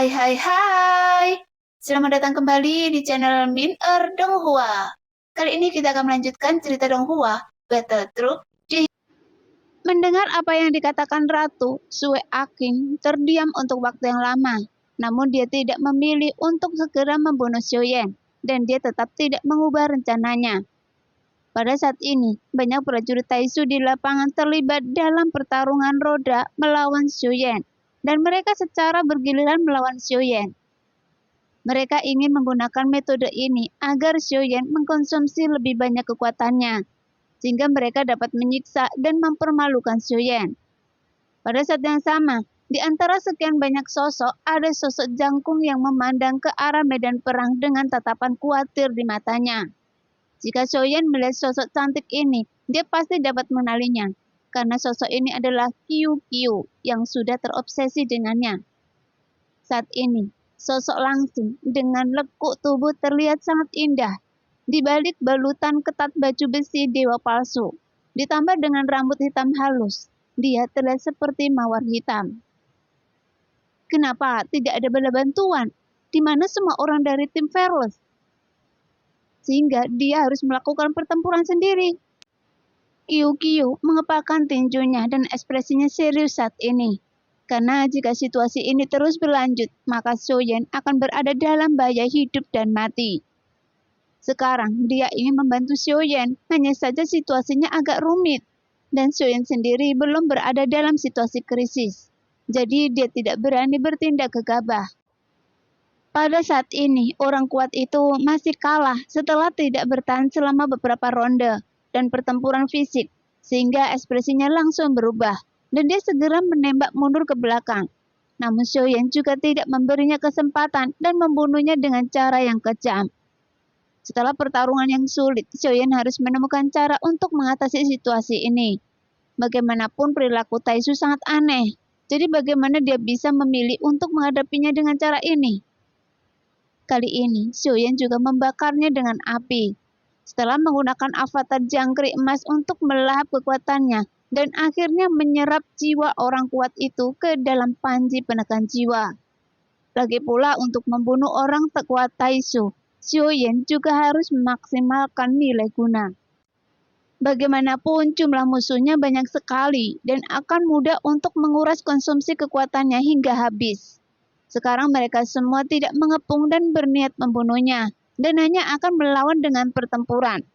Hai hai hai, selamat datang kembali di channel Min Donghua. Kali ini kita akan melanjutkan cerita Donghua, Battle Troop Ji. Mendengar apa yang dikatakan Ratu, Sue Aking terdiam untuk waktu yang lama. Namun dia tidak memilih untuk segera membunuh Xiuyan, dan dia tetap tidak mengubah rencananya. Pada saat ini, banyak prajurit Taisu di lapangan terlibat dalam pertarungan roda melawan Xiuyan, dan mereka secara bergiliran melawan Xiuyan. Mereka ingin menggunakan metode ini agar Xiuyan mengkonsumsi lebih banyak kekuatannya, sehingga mereka dapat menyiksa dan mempermalukan Xiuyan. Pada saat yang sama, di antara sekian banyak sosok, ada sosok jangkung yang memandang ke arah medan perang dengan tatapan khawatir di matanya. Jika Xiuyan melihat sosok cantik ini, dia pasti dapat mengenalinya, karena sosok ini adalah Qiu Qiu yang sudah terobsesi dengannya. Saat ini, sosok langsing dengan lekuk tubuh terlihat sangat indah. Di balik balutan ketat baju besi dewa palsu, ditambah dengan rambut hitam halus, dia terlihat seperti mawar hitam. Kenapa tidak ada bala bantuan? Di mana semua orang dari tim Fearless? Sehingga dia harus melakukan pertempuran sendiri. Qiu Qiu mengepalkan tinjunya dan ekspresinya serius saat ini. Karena jika situasi ini terus berlanjut, maka Xiuyan akan berada dalam bahaya hidup dan mati. Sekarang dia ingin membantu Xiuyan, hanya saja situasinya agak rumit. Dan Xiuyan sendiri belum berada dalam situasi krisis. Jadi dia tidak berani bertindak gegabah. Pada saat ini, orang kuat itu masih kalah setelah tidak bertahan selama beberapa ronde dan pertempuran fisik, sehingga ekspresinya langsung berubah. Dan dia segera menembak mundur ke belakang. Namun Xiuyan juga tidak memberinya kesempatan dan membunuhnya dengan cara yang kejam. Setelah pertarungan yang sulit, Xiuyan harus menemukan cara untuk mengatasi situasi ini. Bagaimanapun perilaku Taisu sangat aneh. Jadi bagaimana dia bisa memilih untuk menghadapinya dengan cara ini? Kali ini, Xiuyan juga membakarnya dengan api. Setelah menggunakan avatar jangkrik emas untuk melahap kekuatannya, dan akhirnya menyerap jiwa orang kuat itu ke dalam panji penekan jiwa. Lagi pula untuk membunuh orang terkuat Taisu, Xiuyan juga harus memaksimalkan nilai guna. Bagaimanapun jumlah musuhnya banyak sekali dan akan mudah untuk menguras konsumsi kekuatannya hingga habis. Sekarang mereka semua tidak mengepung dan berniat membunuhnya, dan hanya akan melawan dengan pertempuran.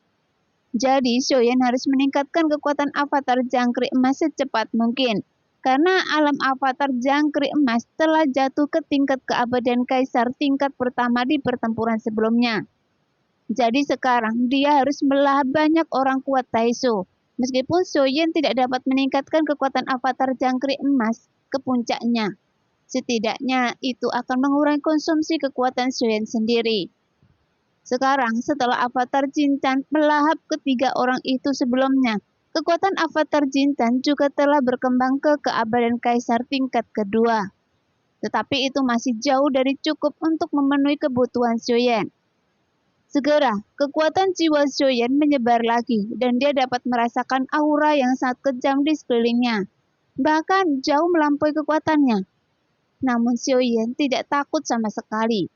Jadi, Xiuyan harus meningkatkan kekuatan avatar jangkrik emas secepat mungkin. Karena alam avatar jangkrik emas telah jatuh ke tingkat keabadian kaisar tingkat pertama di pertempuran sebelumnya. Jadi sekarang dia harus melahap banyak orang kuat Taisu. Meskipun Xiuyan tidak dapat meningkatkan kekuatan avatar jangkrik emas ke puncaknya. Setidaknya itu akan mengurangi konsumsi kekuatan Xiuyan sendiri. Sekarang, setelah avatar Jintan melahap ketiga orang itu sebelumnya, kekuatan avatar Jintan juga telah berkembang ke keabadian kaisar tingkat kedua. Tetapi itu masih jauh dari cukup untuk memenuhi kebutuhan Xiuyan. Segera, kekuatan jiwa Xiuyan menyebar lagi dan dia dapat merasakan aura yang sangat kejam di sekelilingnya. Bahkan jauh melampaui kekuatannya. Namun Xiuyan tidak takut sama sekali.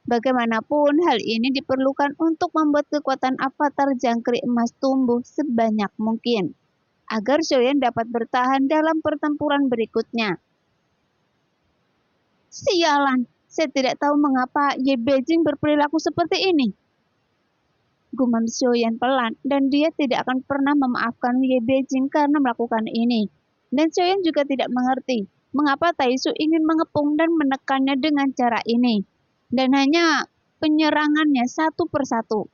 Bagaimanapun, hal ini diperlukan untuk membuat kekuatan avatar jangkrik emas tumbuh sebanyak mungkin, agar Xiuyan dapat bertahan dalam pertempuran berikutnya. Sialan, saya tidak tahu mengapa Ye Beijing berperilaku seperti ini. Gumam Xiuyan pelan, dan dia tidak akan pernah memaafkan Ye Beijing karena melakukan ini. Dan Xiuyan juga tidak mengerti mengapa Taisu ingin mengepung dan menekannya dengan cara ini. Dan hanya penyerangannya satu persatu.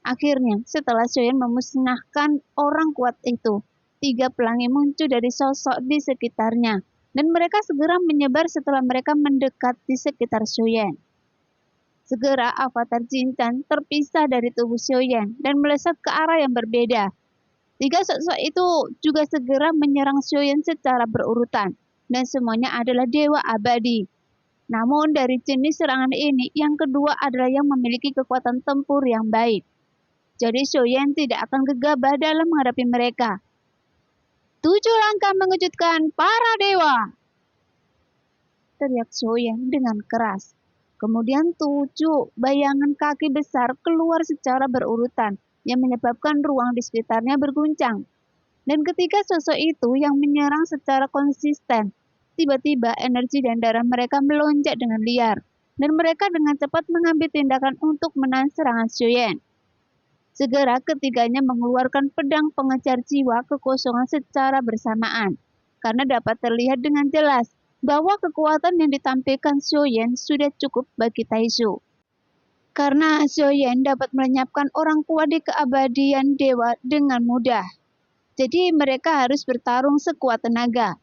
Akhirnya, setelah Xiuyan memusnahkan orang kuat itu, 3 pelangi muncul dari sosok di sekitarnya, dan mereka segera menyebar setelah mereka mendekat di sekitar Xiuyan. Segera avatar Jintan terpisah dari tubuh Xiuyan dan melesat ke arah yang berbeda. 3 sosok itu juga segera menyerang Xiuyan secara berurutan, dan semuanya adalah dewa abadi. Namun dari jenis serangan ini, yang kedua adalah yang memiliki kekuatan tempur yang baik. Jadi Xiuyan tidak akan gegabah dalam menghadapi mereka. 7 langkah mengejutkan para dewa. teriak Xiaoyan dengan keras. Kemudian 7 bayangan kaki besar keluar secara berurutan yang menyebabkan ruang di sekitarnya berguncang. Dan ketika sosok itu yang menyerang secara konsisten, tiba-tiba energi dan darah mereka melonjak dengan liar, dan mereka dengan cepat mengambil tindakan untuk menahan serangan Xiaoyan. Segera ketiganya mengeluarkan pedang pengejar jiwa kekosongan secara bersamaan, karena dapat terlihat dengan jelas bahwa kekuatan yang ditampilkan Xiaoyan sudah cukup bagi Taizu. Karena Xiaoyan dapat melenyapkan orang kuat di keabadian dewa dengan mudah. Jadi mereka harus bertarung sekuat tenaga.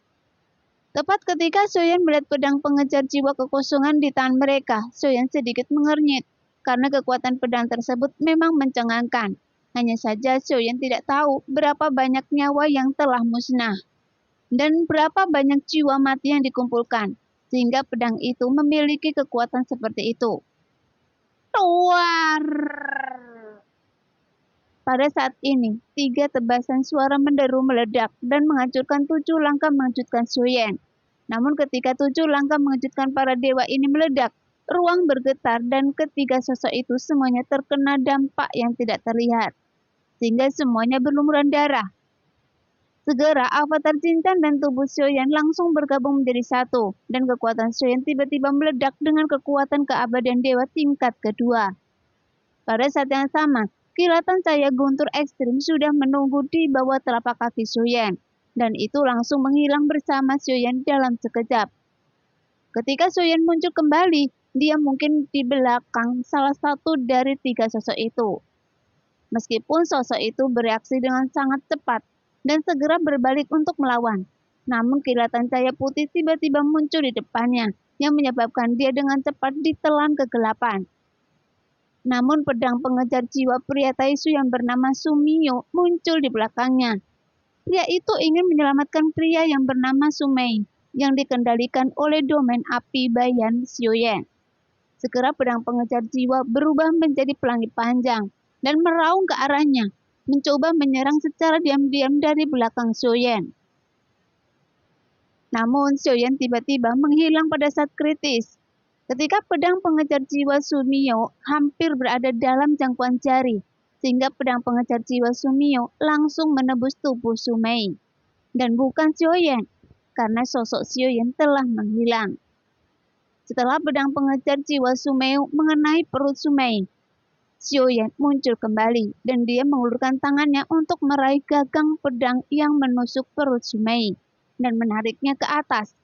Tepat ketika Xiaoyan melihat pedang pengejar jiwa kekosongan di tangan mereka, Xiaoyan sedikit mengernyit, karena kekuatan pedang tersebut memang mencengangkan. Hanya saja Xiaoyan tidak tahu berapa banyak nyawa yang telah musnah, dan berapa banyak jiwa mati yang dikumpulkan, sehingga pedang itu memiliki kekuatan seperti itu. Tuar! Pada saat ini, 3 tebasan suara menderu meledak dan menghancurkan 7 langkah mengejutkan Xiaoyan. Namun ketika 7 langkah mengejutkan para dewa ini meledak, ruang bergetar dan ketiga sosok itu semuanya terkena dampak yang tidak terlihat, sehingga semuanya berlumuran darah. Segera avatar Jintan dan tubuh Xiaoyan langsung bergabung menjadi satu, dan kekuatan Xiaoyan tiba-tiba meledak dengan kekuatan keabadian dewa tingkat kedua. Pada saat yang sama, kilatan cahaya guntur ekstrim sudah menunggu di bawah telapak kaki Xiaoyan, dan itu langsung menghilang bersama Xiaoyan dalam sekejap. Ketika Xiaoyan muncul kembali, dia mungkin di belakang salah satu dari 3 sosok itu. Meskipun sosok itu bereaksi dengan sangat cepat dan segera berbalik untuk melawan, namun kilatan cahaya putih tiba-tiba muncul di depannya, yang menyebabkan dia dengan cepat ditelan kegelapan. Namun pedang pengejar jiwa pria Taizu yang bernama Sumiyo muncul di belakangnya. Pria itu ingin menyelamatkan pria yang bernama Sumei, yang dikendalikan oleh domain api Bayan Xiaoyan. Segera pedang pengejar jiwa berubah menjadi pelangi panjang dan meraung ke arahnya, mencoba menyerang secara diam-diam dari belakang Xiaoyan. Namun Xiaoyan tiba-tiba menghilang pada saat kritis. Ketika pedang pengejar jiwa Sumiyo hampir berada dalam jangkauan jari, sehingga pedang pengejar jiwa Sumiyo langsung menembus tubuh Sumei. Dan bukan Xiaoyan, karena sosok Xiaoyan telah menghilang. Setelah pedang pengejar jiwa Sumei mengenai perut Sumei, Xiaoyan muncul kembali, dan dia mengulurkan tangannya untuk meraih gagang pedang yang menusuk perut Sumei, dan menariknya ke atas.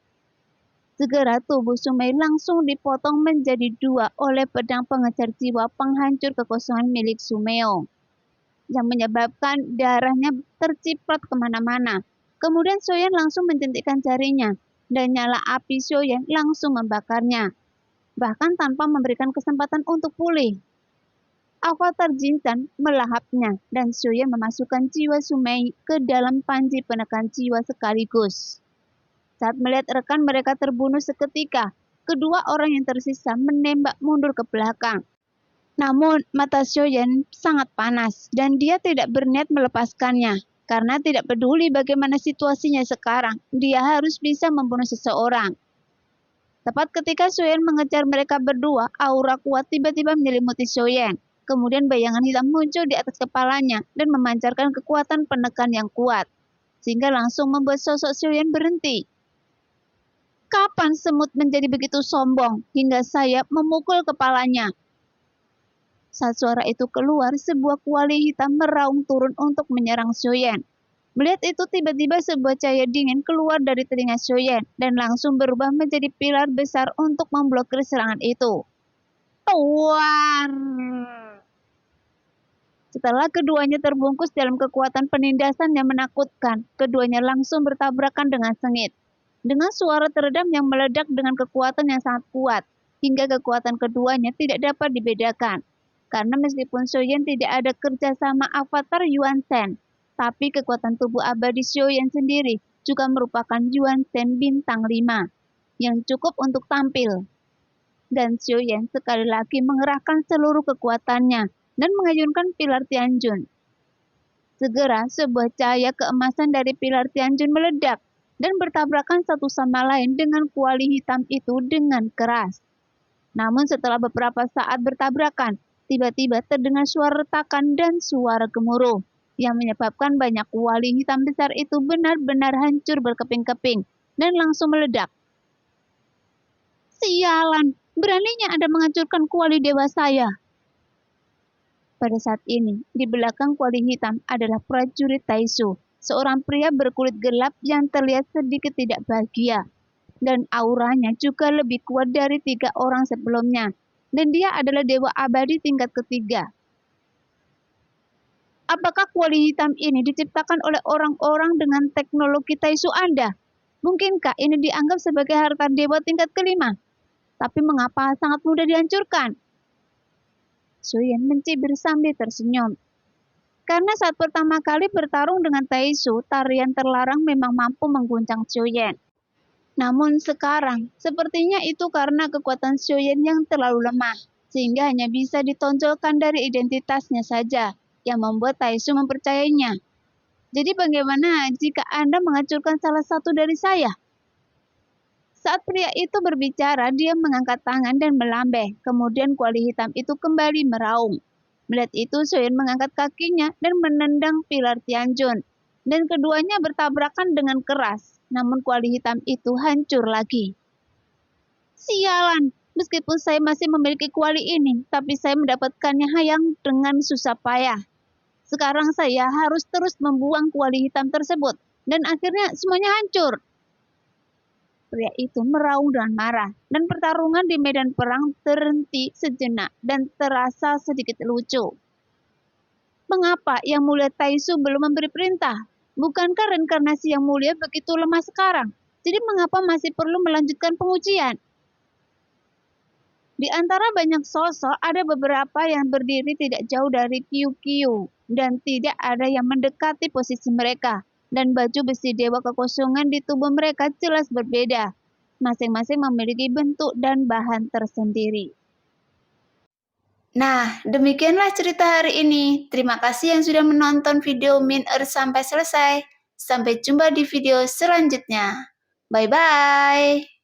Segera tubuh Sumei langsung dipotong menjadi 2 oleh pedang pengejar jiwa penghancur kekosongan milik Sumeo, yang menyebabkan darahnya terciprat kemana-mana. Kemudian Xiaoyan langsung menjentikkan jarinya, dan nyala api Xiaoyan langsung membakarnya, bahkan tanpa memberikan kesempatan untuk pulih. Avatar Jintan melahapnya, dan Xiaoyan memasukkan jiwa Sumei ke dalam panji penekan jiwa sekaligus. Saat melihat rekan mereka terbunuh seketika, kedua orang yang tersisa menembak mundur ke belakang. Namun, mata Xiaoyan sangat panas, dan dia tidak berniat melepaskannya. Karena tidak peduli bagaimana situasinya sekarang, dia harus bisa membunuh seseorang. Tepat ketika Xiaoyan mengejar mereka berdua, aura kuat tiba-tiba menyelimuti Xiaoyan. Kemudian bayangan hitam muncul di atas kepalanya dan memancarkan kekuatan penekan yang kuat, sehingga langsung membuat sosok Xiaoyan berhenti. Kapan semut menjadi begitu sombong hingga saya memukul kepalanya? Saat suara itu keluar, sebuah kuali hitam meraung turun untuk menyerang Xiaoyan. Melihat itu, tiba-tiba sebuah cahaya dingin keluar dari telinga Xiaoyan dan langsung berubah menjadi pilar besar untuk memblokir serangan itu. Tuar! Setelah keduanya terbungkus dalam kekuatan penindasan yang menakutkan, keduanya langsung bertabrakan dengan sengit. Dengan suara teredam yang meledak dengan kekuatan yang sangat kuat, hingga kekuatan keduanya tidak dapat dibedakan. Karena meskipun Xiaoyan tidak ada kerjasama avatar Yuan Shen, tapi kekuatan tubuh abadi Xiaoyan sendiri juga merupakan Yuan Shen bintang 5, yang cukup untuk tampil. Dan Xiaoyan sekali lagi mengerahkan seluruh kekuatannya dan mengayunkan pilar Tianjun. Segera sebuah cahaya keemasan dari pilar Tianjun meledak, dan bertabrakan satu sama lain dengan kuali hitam itu dengan keras. Namun setelah beberapa saat bertabrakan, tiba-tiba terdengar suara retakan dan suara gemuruh yang menyebabkan banyak kuali hitam besar itu benar-benar hancur berkeping-keping dan langsung meledak. Sialan, beraninya Anda menghancurkan kuali dewa saya. Pada saat ini, di belakang kuali hitam adalah prajurit Taisu, seorang pria berkulit gelap yang terlihat sedikit tidak bahagia. Dan auranya juga lebih kuat dari 3 orang sebelumnya. Dan dia adalah dewa abadi tingkat ketiga. Apakah kuali hitam ini diciptakan oleh orang-orang dengan teknologi Taisu Anda? Mungkinkah ini dianggap sebagai harta dewa tingkat kelima? Tapi mengapa sangat mudah dihancurkan? Suyen mencibir sambil tersenyum. Karena saat pertama kali bertarung dengan Taisu, tarian terlarang memang mampu mengguncang Suyen. Namun sekarang, sepertinya itu karena kekuatan Suyen yang terlalu lemah, sehingga hanya bisa ditonjolkan dari identitasnya saja, yang membuat Taisu mempercayainya. Jadi bagaimana jika Anda menghancurkan salah satu dari saya? Saat pria itu berbicara, dia mengangkat tangan dan melambeh. Kemudian kuali hitam itu kembali meraung. Melihat itu, Suyen mengangkat kakinya dan menendang pilar Tianjun. Dan keduanya bertabrakan dengan keras. Namun kuali hitam itu hancur lagi. Sialan, meskipun saya masih memiliki kuali ini, tapi saya mendapatkannya hanya dengan susah payah. Sekarang saya harus terus membuang kuali hitam tersebut. Dan akhirnya semuanya hancur. Pria itu meraung dengan marah, dan pertarungan di medan perang terhenti sejenak dan terasa sedikit lucu. Mengapa Yang Mulia Taisu belum memberi perintah? Bukankah reinkarnasi Yang Mulia begitu lemah sekarang? Jadi mengapa masih perlu melanjutkan pengujian? Di antara banyak sosok, ada beberapa yang berdiri tidak jauh dari Kiu-Kiu, dan tidak ada yang mendekati posisi mereka. Dan baju besi dewa kekosongan di tubuh mereka jelas berbeda. Masing-masing memiliki bentuk dan bahan tersendiri. Nah, demikianlah cerita hari ini. Terima kasih yang sudah menonton video Min Earth sampai selesai. Sampai jumpa di video selanjutnya. Bye-bye.